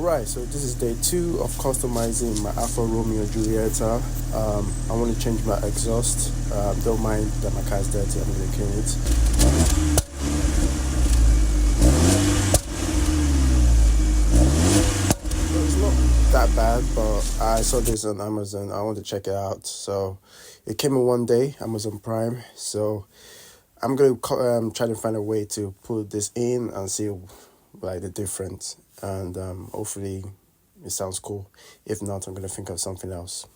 Alright, so this is day 2 of customizing my Alfa Romeo Julieta. I want to change my exhaust. Don't mind that my car's dirty, I'm going to clean it. So it's not that bad, but I saw this on Amazon. I want to check it out. So it came in one day, Amazon Prime. So I'm going to try to find a way to put this in and see like the difference. And hopefully it sounds cool. If not, I'm going to think of something else.